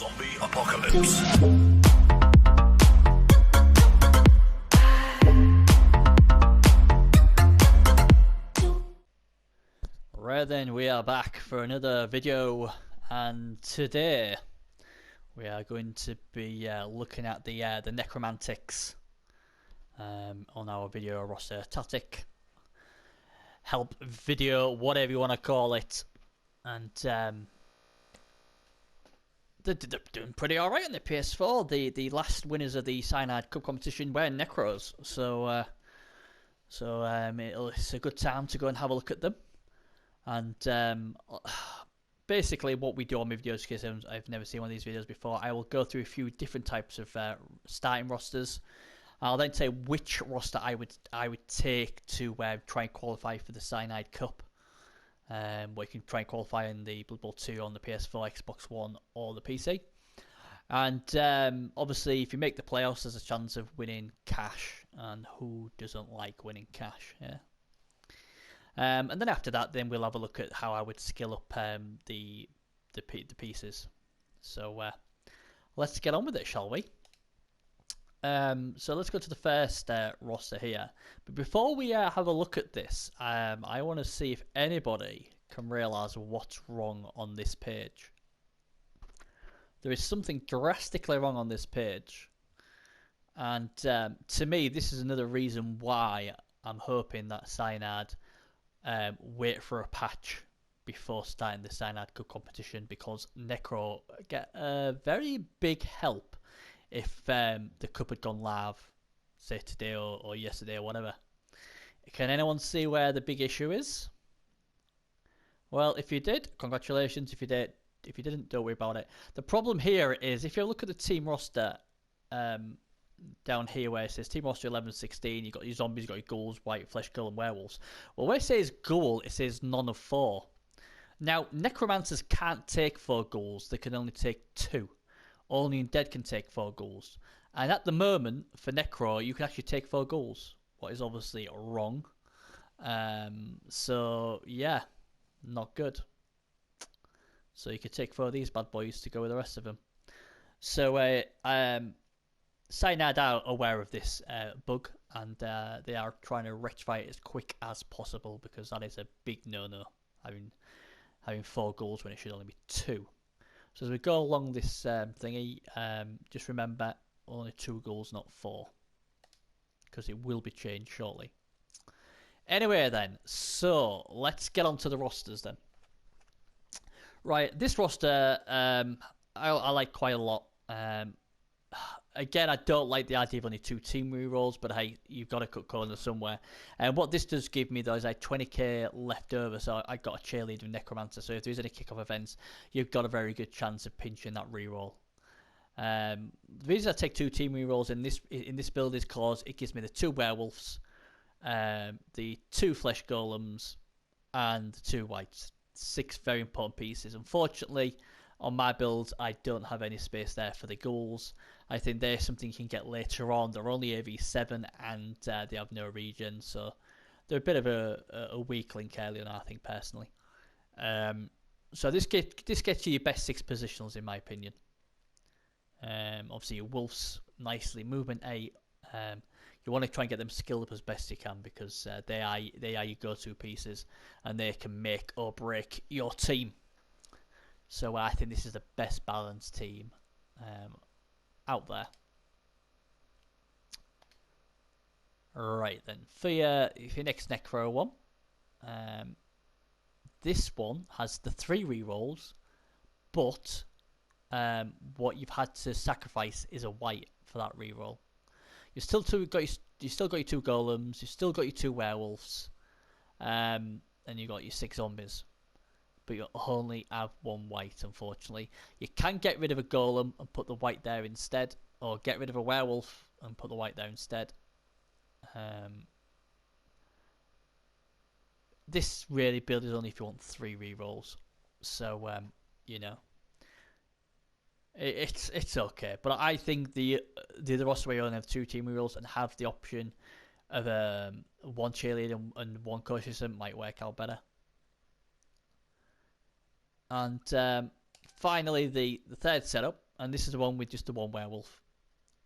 Zombie apocalypse. Right then, we are back for another video, and today we are going to be looking at the Necromantics on our video roster tactic help video, whatever you want to call it, and they're doing pretty alright on the PS4. The last winners of the Cyanide Cup competition were Necros, so it's a good time to go and have a look at them. And basically what we do on my videos, in case I've never seen one of these videos before, I will go through a few different types of starting rosters. I'll then say which roster I would take to try and qualify for the Cyanide Cup. Where you can try and qualify in the Bloodbowl 2 on the PS4, Xbox One or the PC. And obviously if you make the playoffs, there's a chance of winning cash, and who doesn't like winning cash, yeah? And then after that, then we'll have a look at how I would skill up the pieces. So let's get on with it, shall we? So let's go to the first roster here. But before we have a look at this, I want to see if anybody can realise what's wrong on this page. There is something drastically wrong on this page. And to me, this is another reason why I'm hoping that Cyanide wait for a patch before starting the Cyanide Cup competition, because Necro get a very big help if the cup had gone live, say today or yesterday or whatever. Can anyone see where the big issue is? Well, if you did, congratulations. If you didn't, don't worry about it. The problem here is, if you look at the team roster down here where it says team roster 11-16, you've got your zombies, you've got your ghouls, white flesh ghoul and werewolves. Well, where it says ghoul, it says none of 4. Now, necromancers can't take 4 ghouls, they can only take 2. Only Undead can take 4 ghouls. And at the moment, for Necro, you can actually take 4 ghouls, what is obviously wrong. So, yeah, not good. So you could take 4 of these bad boys to go with the rest of them. So, Cyanide are aware of this bug, and they are trying to rectify it as quick as possible, because that is a big no-no, having 4 ghouls when it should only be 2. So as we go along this thingy, just remember, only 2 ghouls, not 4, because it will be changed shortly. Anyway then, so let's get on to the rosters then. Right, this roster I like quite a lot. Again, I don't like the idea of only 2 team rerolls, but hey, you've got to cut corners somewhere. And what this does give me, though, is like 20k left over, so I got a cheerleader with Necromancer, so if there's any kickoff events, you've got a very good chance of pinching that reroll. The reason I take 2 team rerolls in this build is because it gives me the 2 werewolves, the 2 flesh golems, and the 2 whites. 6 very important pieces. Unfortunately, on my builds, I don't have any space there for the ghouls. I think they're something you can get later on. They're only AV7 and they have no regen, so they're a bit of a weak link early on, I think, personally. So this gets you your best 6 positionals, in my opinion. Obviously, your wolves, nicely. Movement 8. You want to try and get them skilled up as best you can, because they are your go-to pieces, and they can make or break your team. So I think this is the best balanced team out there. Right then, for your next Necro one, this one has the 3 rerolls, but what you've had to sacrifice is a white for that reroll. You still got your 2 golems, you've still got your 2 werewolves, and you got your 6 zombies. But you only have 1 white, unfortunately. You can get rid of a golem and put the white there instead, or get rid of a werewolf and put the white there instead. This really build is only if you want 3 rerolls, so you know, it's okay. But I think the roster where you only have 2 team rerolls and have the option of 1 cheerleader and 1 cautious might work out better. And finally, the third setup, and this is the one with just the one werewolf.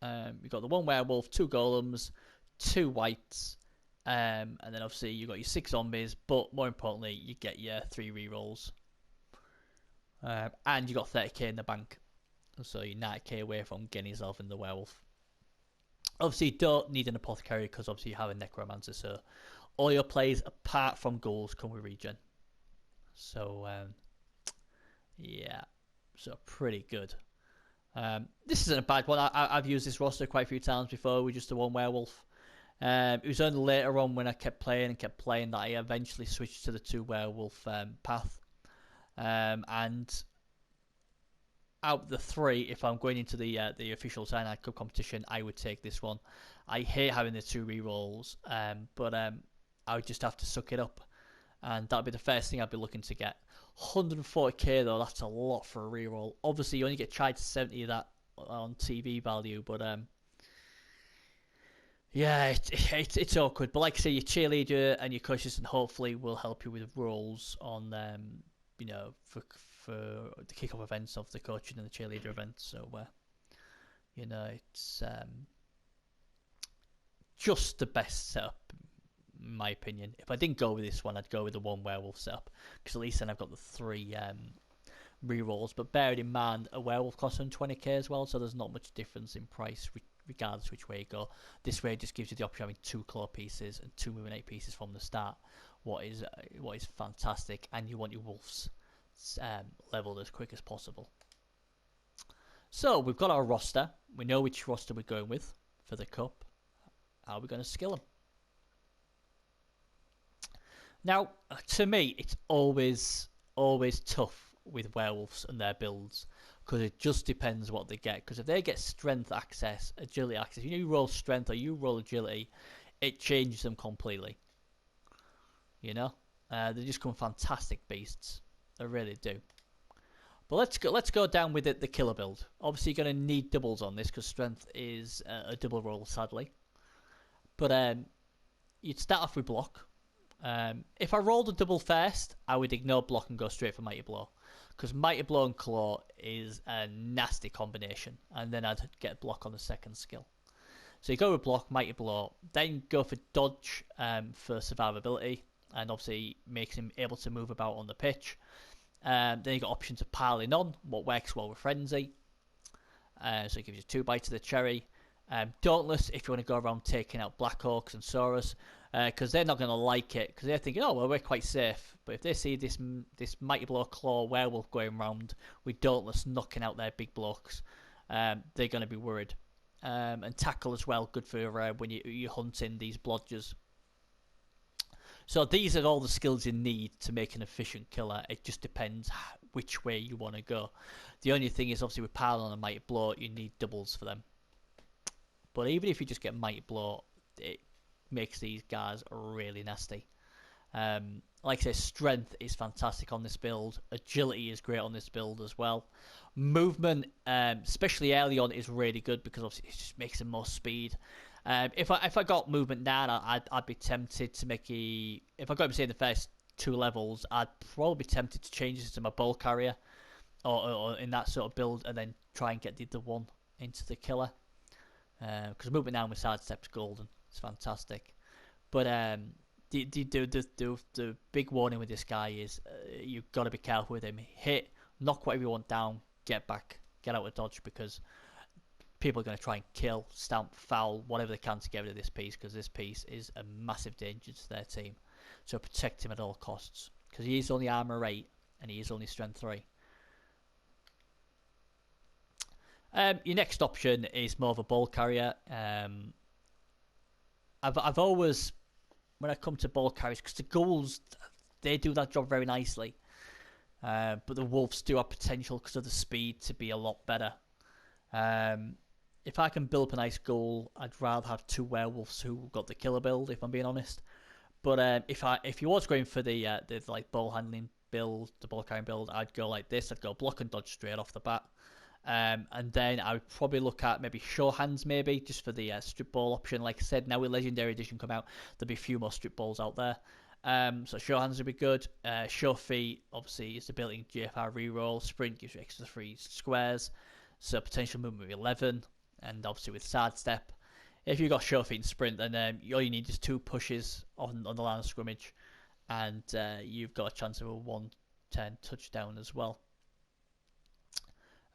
You've got the one werewolf, 2 golems, 2 whites, and then obviously you've got your 6 zombies, but more importantly, you get your 3 rerolls. And you got 30k in the bank, so you're 90k away from getting yourself in the werewolf. Obviously, you don't need an apothecary because obviously you have a necromancer, so all your plays apart from ghouls come with regen. So yeah, so pretty good. This isn't a bad one. I've used this roster quite a few times before with just the one werewolf. It was only later on when I kept playing that I eventually switched to the 2 werewolf path. And out of the 3, if I'm going into the official Cyanide Cup competition, I would take this one. I hate having the 2 rerolls, but I would just have to suck it up, and that'd be the first thing I'd be looking to get. 140k though, that's a lot for a reroll. Obviously, you only get tried to 70 of that on TV value, but yeah, it's awkward. But like I say, your cheerleader and your coach assistant hopefully will help you with roles on for the kickoff events of the coaching and the cheerleader events. So it's just the best setup, in my opinion. If I didn't go with this one, I'd go with the 1 werewolf setup, because at least then I've got the 3 rerolls. But bearing in mind, a werewolf costs 120k as well, so there's not much difference in price regardless which way you go. This way it just gives you the option of having 2 claw pieces and 2 moving 8 pieces from the start, what is fantastic. And you want your wolves leveled as quick as possible. So we've got our roster. We know which roster we're going with for the cup. How are we going to skill them? Now, to me, it's always tough with werewolves and their builds, because it just depends what they get. Because if they get strength access, agility access, you roll strength or you roll agility, it changes them completely. They just become fantastic beasts. They really do. But let's go down with the killer build. Obviously, you're going to need doubles on this because strength is a double roll, sadly. But you'd start off with block. If I rolled a double first, I would ignore block and go straight for Mighty Blow, because Mighty Blow and Claw is a nasty combination, and then I'd get block on the second skill. So you go with block, Mighty Blow, then go for dodge for survivability, and obviously makes him able to move about on the pitch. Then you got options of piling on, what works well with Frenzy, so it gives you 2 bites of the cherry. Dauntless, if you want to go around taking out Black Hawks and Saurus, because they're not going to like it, because they're thinking, oh well, we're quite safe. But if they see this Mighty Blow Claw werewolf going around with Dauntless knocking out their big blocks, they're going to be worried. And tackle as well, good for when you're hunting these blodgers. So these are all the skills you need to make an efficient killer. It just depends which way you want to go. The only thing is, obviously with Pylon and Mighty Blow, you need doubles for them. But even if you just get Mighty Blow, it makes these guys really nasty. Like I say, strength is fantastic on this build. Agility is great on this build as well. Movement, especially early on, is really good because obviously it just makes them more speed. If I got movement now, I'd be tempted to make if I got him say in the first 2 levels, I'd probably be tempted to change this to my ball carrier, or in that sort of build, and then try and get the other one into the killer. Because movement now with sidestep's golden. It's fantastic. But the big warning with this guy is you've got to be careful with him. Hit, knock whatever you want down, get back, get out of dodge, because people are going to try and kill, stamp, foul, whatever they can to get rid of this piece, because this piece is a massive danger to their team. So protect him at all costs, because he is only armor 8 and he is only strength 3. Your next option is more of a ball carrier. I've always, when I come to ball carriers, because the ghouls, they do that job very nicely, but the wolves do have potential because of the speed to be a lot better. If I can build up a nice ghoul, I'd rather have 2 werewolves who got the killer build, if I'm being honest. But if you was going for the like ball handling build, the ball carrying build, I'd go like this. I'd go block and dodge straight off the bat. And then I would probably look at maybe Sure Hands, maybe just for the strip ball option. Like I said, now with Legendary Edition come out, there'll be a few more strip balls out there. So Sure Hands would be good. Sure Feet, obviously, is the built-in GFR reroll. Sprint gives you extra 3 squares. so potential movement of 11, and obviously with sidestep. If you've got sure feet and sprint, then all you need is 2 pushes on the line of scrimmage, and you've got a chance of a 110 touchdown as well.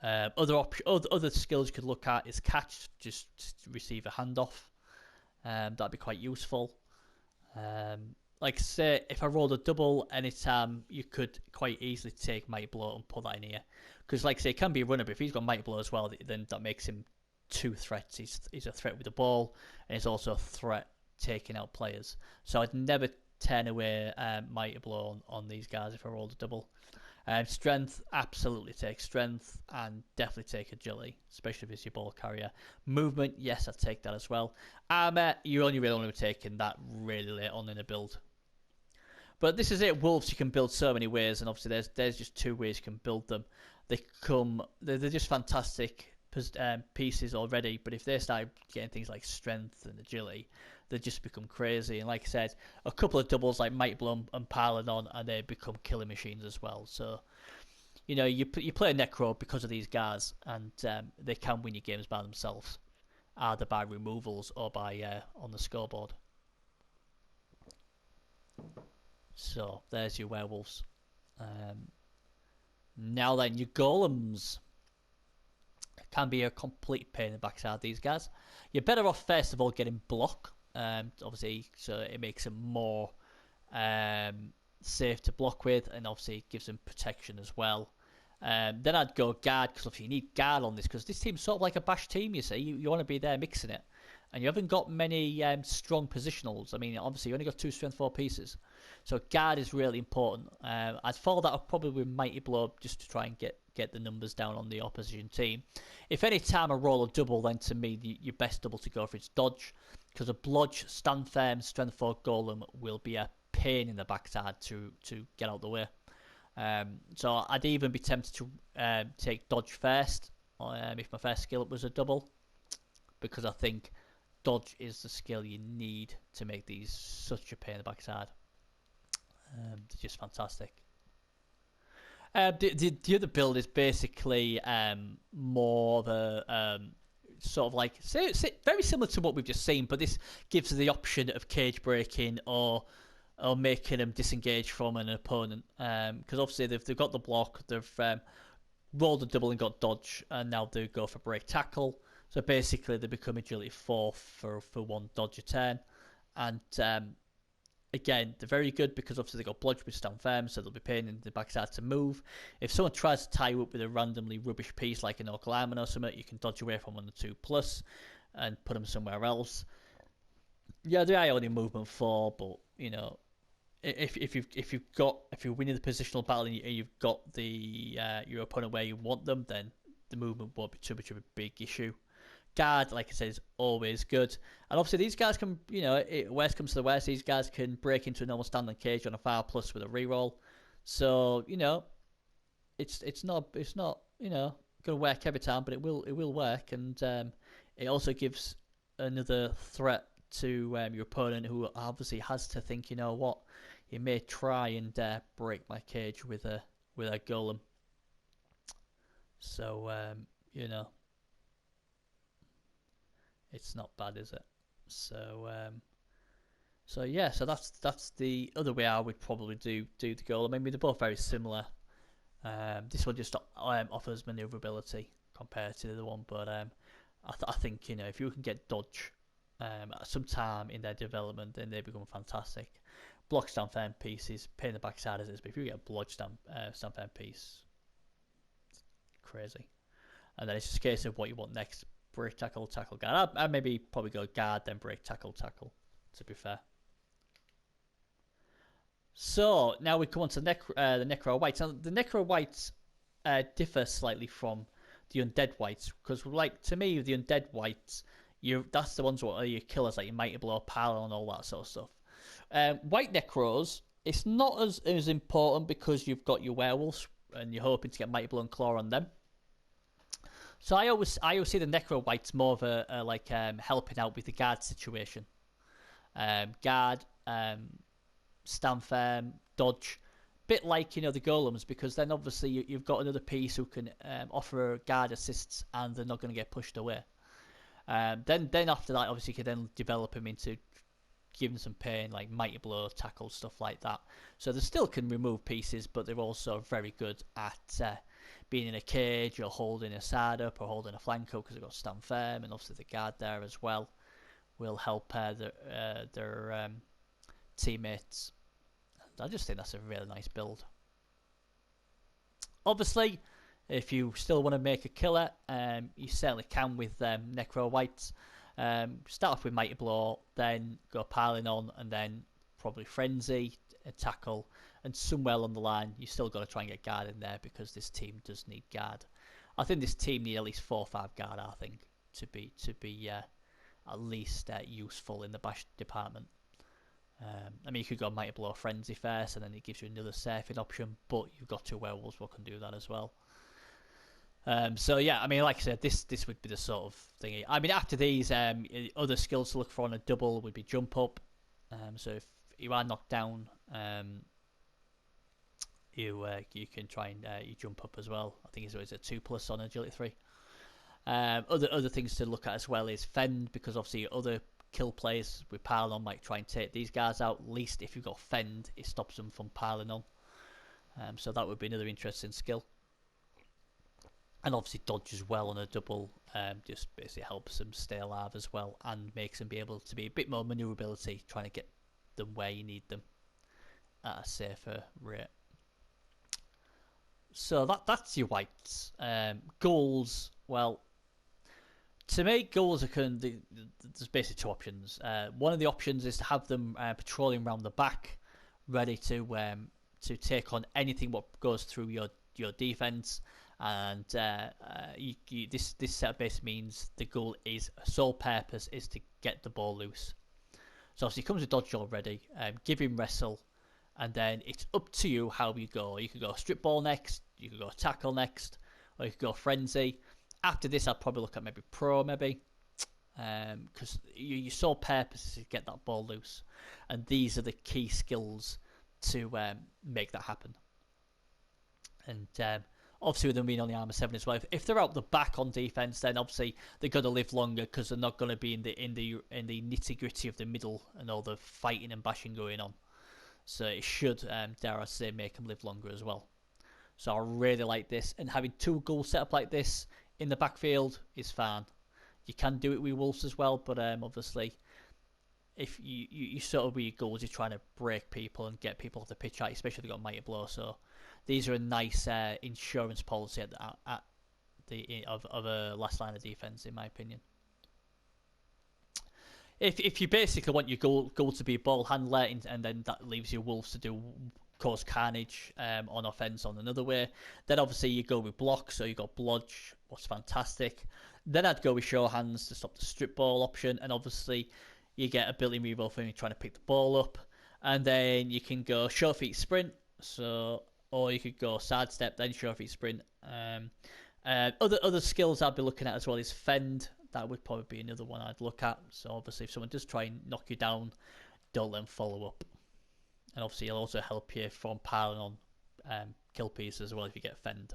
Other skills you could look at is catch, just receive a handoff. That'd be quite useful. Like say, if I rolled a double anytime, you could quite easily take Mighty Blow and put that in here. Because like say, it can be a runner, but if he's got Mighty Blow as well, then that makes him 2 threats. He's a threat with the ball, and he's also a threat taking out players. So I'd never turn away Mighty Blow on these guys if I rolled a double. Strength, absolutely take strength, and definitely take agility, especially if it's your ball carrier. Movement, yes, I'd take that as well. Armor, you're only really taking that really late on in a build. But this is it. Wolves, you can build so many ways, and obviously there's just 2 ways you can build them. They're just fantastic pieces already, but if they start getting things like strength and agility, they just become crazy. And like I said, a couple of doubles like Mighty Blow and piling on, and they become killing machines as well. So, you know, you play Necro because of these guys, and they can win your games by themselves, either by removals or by on the scoreboard. So there's your werewolves. Now then, your golems can be a complete pain in the backside. These guys, you're better off first of all getting block. Obviously, so it makes them more safe to block with, and obviously it gives them protection as well. Then I'd go guard, because obviously you need guard on this, because this team's sort of like a bash team. You see, you want to be there mixing it, and you haven't got many strong positionals. I mean, obviously you only got 2 strength 4 pieces, so guard is really important. I'd follow that up probably with Mighty Blow just to try and get the numbers down on the opposition team. If any time I roll a double, then to me your best double to go for is dodge, because a blodge, stand firm, strength 4 golem will be a pain in the backside to get out the way. So I'd even be tempted to take dodge first if my first skill up was a double, because I think dodge is the skill you need to make these such a pain in the backside. They're just fantastic. The other build is basically more of a sort of like very similar to what we've just seen, but this gives the option of cage breaking or making them disengage from an opponent. Because obviously they've got the block, they've rolled a double and got dodge, and now they go for break tackle. So basically they become agility 4 for 1 dodge a turn, and again, they're very good because obviously they got blodge with stand firm, so they'll be pain in the backside to move. If someone tries to tie you up with a randomly rubbish piece like an Orcal Armor or something, you can dodge away from 1 or 2+ and put them somewhere else. Yeah, they are only movement 4, but you know, if you're winning the positional battle and you've got the your opponent where you want them, then the movement won't be too much of a big issue. Guard, like I said, is always good. And obviously these guys can, you know, worst comes to the worst, these guys can break into a normal standing cage on a 5+ with a reroll. So, you know, it's not you know, gonna work every time, but it will work, and it also gives another threat to your opponent, who obviously has to think, you know what, he may try and break my cage with a golem. So you know, it's not bad, is it? So yeah, so that's the other way I would probably do the golem. I mean, they're both very similar. This one just offers maneuverability compared to the other one, but I think, you know, if you can get dodge at some time in their development, then they become fantastic. Block stand firm pieces, pain in the backside as it is, but if you get a blodge stand firm piece, it's crazy. And then it's just a case of what you want next: break, tackle, tackle, guard. I'd maybe probably go guard, then break, tackle, tackle, to be fair. So now we come on to the Necro Whites. Now the Necro Whites differ slightly from the Undead Whites, because, like, to me, the Undead Whites, that's the ones what are your killers, like your Mighty Blow, Pile, and all that sort of stuff. White Necros, it's not as important because you've got your werewolves and you're hoping to get Mighty Blow and Claw on them. So I always see the Necro Whites more of a like helping out with the guard situation. Guard, stand firm, dodge, bit like, you know, the golems, because then obviously you've got another piece who can offer guard assists, and they're not going to get pushed away. Then after that, obviously you can then develop them into giving some pain, like mighty blow, tackle, stuff like that. So they still can remove pieces, but they're also very good at being in a cage or holding a side up or holding a flank up, because they've got stand firm, and obviously the guard there as well will help their teammates. I just think that's a really nice build. Obviously, if you still want to make a killer, you certainly can with Necro Whites. Start off with Mighty Blow, then go piling on, and then probably Frenzy, a tackle, and somewhere along the line you still got to try and get guard in there, because this team does need guard. I think this team need at least 4 or 5 guard, I think, to be at least useful in the bash department. I mean, you could go Mighty Blow Frenzy first, and then it gives you another surfing option, but you've got 2 werewolves who can do that as well. So yeah, I mean, like I said, this would be the sort of thingy. I mean, after these, other skills to look for on a double would be jump up. So if you are knocked down, you can try and you jump up as well. I think it's always a 2+ on agility 3. Other things to look at as well is fend, because obviously other kill players with piling on might try and take these guys out. At least if you've got fend, it stops them from piling on. So that would be another interesting skill. And obviously dodge as well on a double, just basically helps them stay alive as well, and makes them be able to be a bit more maneuverability, trying to get them where you need them at a safer rate. So that's your whites. Goals, well, to make goals, there's basically 2 options. One of the options is to have them patrolling around the back, ready to take on anything what goes through your defense. And this setup basically means the goal is sole purpose is to get the ball loose. So obviously it comes with dodge already. Give him wrestle, and then it's up to you how you go. You could go strip ball next, you could go tackle next, or you could go frenzy. After this, I'd probably look at maybe pro, because your sole purpose is to get that ball loose, and these are the key skills to make that happen. And obviously with them being on the armor 7 as well, if they're out the back on defense, then obviously they're going to live longer, because they're not going to be in the nitty gritty of the middle and all the fighting and bashing going on. So it should, dare I say, make them live longer as well. So I really like this, and having 2 goals set up like this in the backfield is fine. You can do it with wolves as well, but obviously if you sort of with your goals, you're trying to break people and get people off the pitch out, especially if they've got mighty blow. So these are a nice insurance policy at a last line of defense, in my opinion. If you basically want your goal to be a ball handler, and then that leaves your wolves to cause carnage on offense on another way, then obviously you go with block. So you got blodge, what's fantastic. Then I'd go with show hands to stop the strip ball option, and obviously you get a built-in reroll for you trying to pick the ball up. And then you can go show feet sprint, or you could go sidestep, then show feet sprint. Other skills I'd be looking at as well is fend. That would probably be another one I'd look at. So obviously if someone does try and knock you down, don't let them follow up. And obviously it'll also help you from piling on kill pieces as well if you get fend.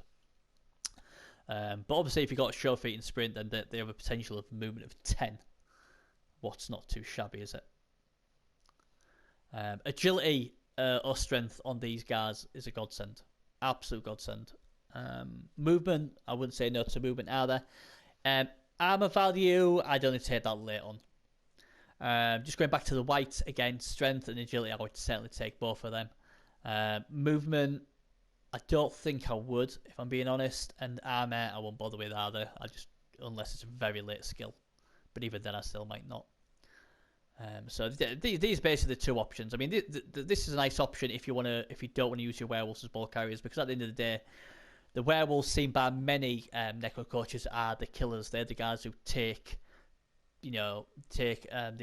But obviously if you've got show feet and sprint, then they have a potential of movement of 10. What's not too shabby, is it? Agility or strength on these guys is a godsend. Absolute godsend. Movement, I wouldn't say no to movement either. Armor value, I'd only take that late on. Just going back to the whites again, strength and agility, I would certainly take both of them. Movement, I don't think I would, if I'm being honest. And armor, I won't bother with either. Unless it's a very late skill. But even then, I still might not. So these are basically the 2 options. I mean, this is a nice option if you don't want to use your werewolves as ball carriers, because at the end of the day, the werewolves seen by many necro coaches are the killers. They're the guys who take the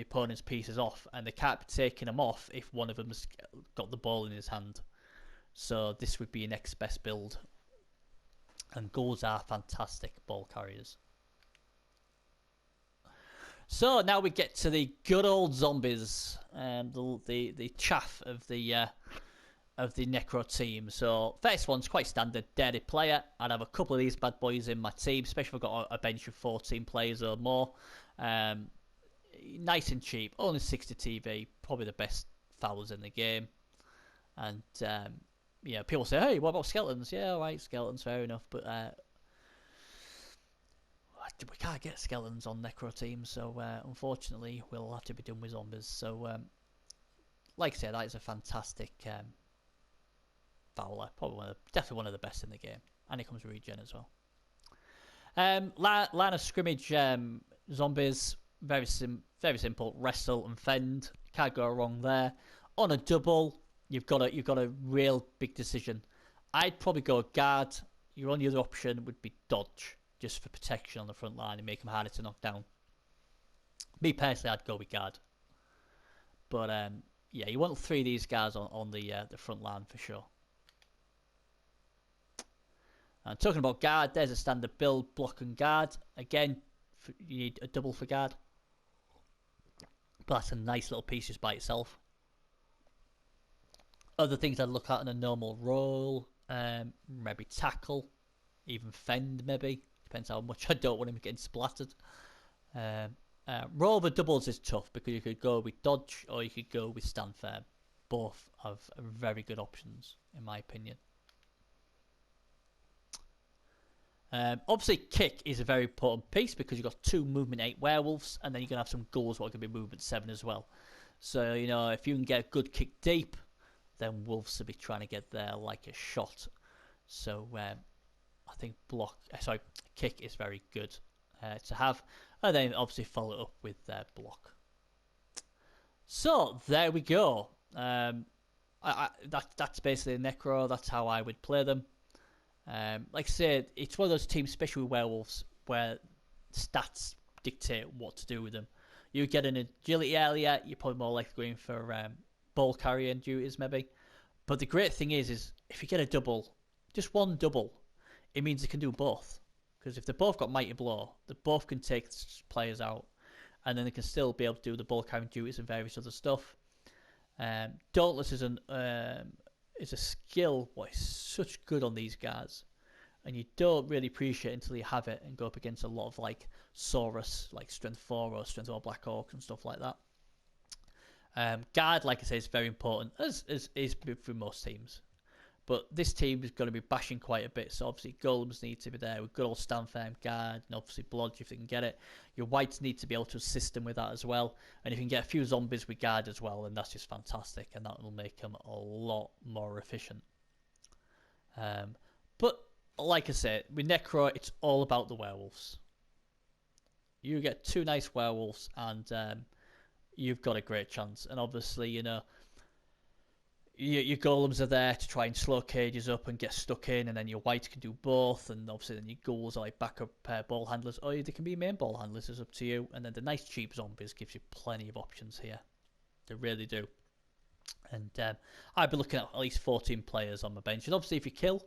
opponent's pieces off, and they can't be taking them off if one of them's got the ball in his hand. So this would be your next best build. And ghouls are fantastic ball carriers. So now we get to the good old zombies, the chaff of the of the Necro team. So first one's quite standard, Dirty Player. I'd have a couple of these bad boys in my team, especially if I've got a bench of 14 players or more. Nice and cheap, only 60 TV, probably the best fouls in the game. And yeah, people say, hey, what about skeletons? Yeah, alright, skeletons, fair enough, but we can't get skeletons on Necro teams, so unfortunately we'll have to be done with zombies. So like I said, that is a fantastic fowler, probably definitely one of the best in the game, and it comes with regen as well. Line of scrimmage zombies, very simple, wrestle and fend, can't go wrong there. On a double, you've got a real big decision. I'd probably go guard. Your only other option would be dodge, just for protection on the front line and make them harder to knock down. Me personally, I'd go with guard, but yeah, you want 3 of these guys on the front line for sure. And talking about guard, there's a standard build, block and guard. Again, you need a double for guard, but that's a nice little piece just by itself. Other things I'd look at in a normal roll, maybe tackle, even fend maybe. Depends how much I don't want him getting splattered. Roll the doubles is tough because you could go with dodge or you could go with stand firm. Both have very good options in my opinion. Obviously kick is a very important piece because you've got 2 movement 8 werewolves and then you're going to have some ghouls what are going to be movement 7 as well. So you know, if you can get a good kick deep, then wolves will be trying to get there like a shot. So I think kick is very good to have, and then obviously follow it up with block. So there we go. That's basically Necro. That's how I would play them. Like I said, it's one of those teams, especially with werewolves, where stats dictate what to do with them. You get an agility earlier, you're probably more likely going for ball carrying duties maybe. But the great thing is if you get a double, just one double, it means you can do both. Because if they both got Mighty Blow, they both can take players out, and then they can still be able to do the ball carrying duties and various other stuff. Dauntless is a skill what is such good on these guys, and you don't really appreciate it until you have it and go up against a lot of like Saurus, like Strength 4 or Strength 4 Black Orc and stuff like that. Guard, like I say, is very important, as is for most teams. But this team is going to be bashing quite a bit, so obviously golems need to be there with good old stand firm guard, and obviously blodge if they can get it. Your whites need to be able to assist them with that as well, and if you can get a few zombies with guard as well, then that's just fantastic, and that will make them a lot more efficient. But like I said, with Necro, it's all about the werewolves. You get 2 nice werewolves, and you've got a great chance. And obviously, you know, your golems are there to try and slow cages up and get stuck in, and then your whites can do both, and obviously then your ghouls are like backup ball handlers, or they can be main ball handlers, it's up to you. And then the nice cheap zombies gives you plenty of options here. They really do. And I'd be looking at least 14 players on my bench, and obviously if you kill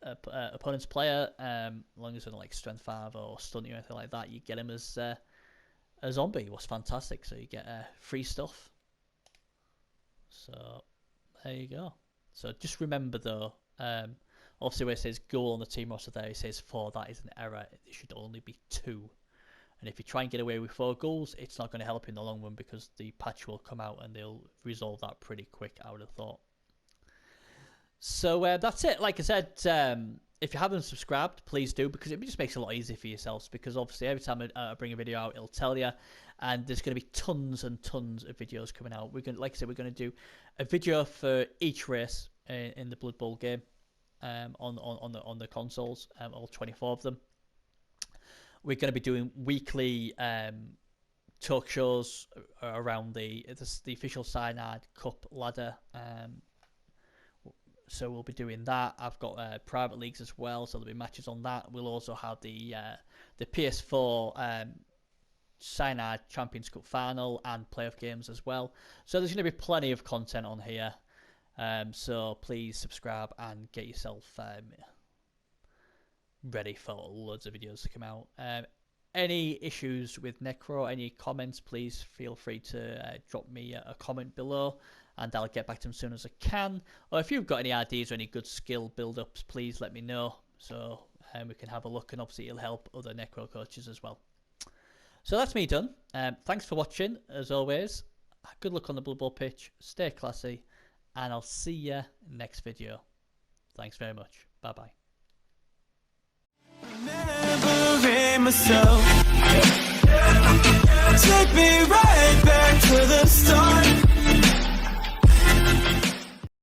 opponent's player, as long as they're like strength 5 or stun you or anything like that, you get him as a zombie. Was fantastic, so you get free stuff. So there you go. So just remember though, obviously where it says goal on the team roster there, it says 4. That is an error. It should only be 2. And if you try and get away with 4 goals, it's not going to help in the long run because the patch will come out and they'll resolve that pretty quick, I would have thought. So that's it. Like I said, if you haven't subscribed, please do, because it just makes it a lot easier for yourselves, because obviously every time I bring a video out, it'll tell you, and there's going to be tons and tons of videos coming out. We're going, like I said, we're going to do a video for each race in the Blood Bowl game on the consoles, all 24 of them. We're going to be doing weekly talk shows around the official Cyanide Cup ladder. So we'll be doing that. I've got private leagues as well, so there'll be matches on that. We'll also have the PS4 Cyanide Champions Cup final and playoff games as well. So there's going to be plenty of content on here. So please subscribe and get yourself ready for loads of videos to come out. Any issues with Necro, any comments, please feel free to drop me a comment below. and I'll get back to them as soon as I can. Or if you've got any ideas or any good skill build-ups, please let me know, so we can have a look, and obviously it'll help other necro coaches as well. So that's me done. Thanks for watching, as always. Good luck on the Blood Bowl pitch, stay classy, and I'll see you next video. Thanks very much. Bye-bye. Remembering myself, take me right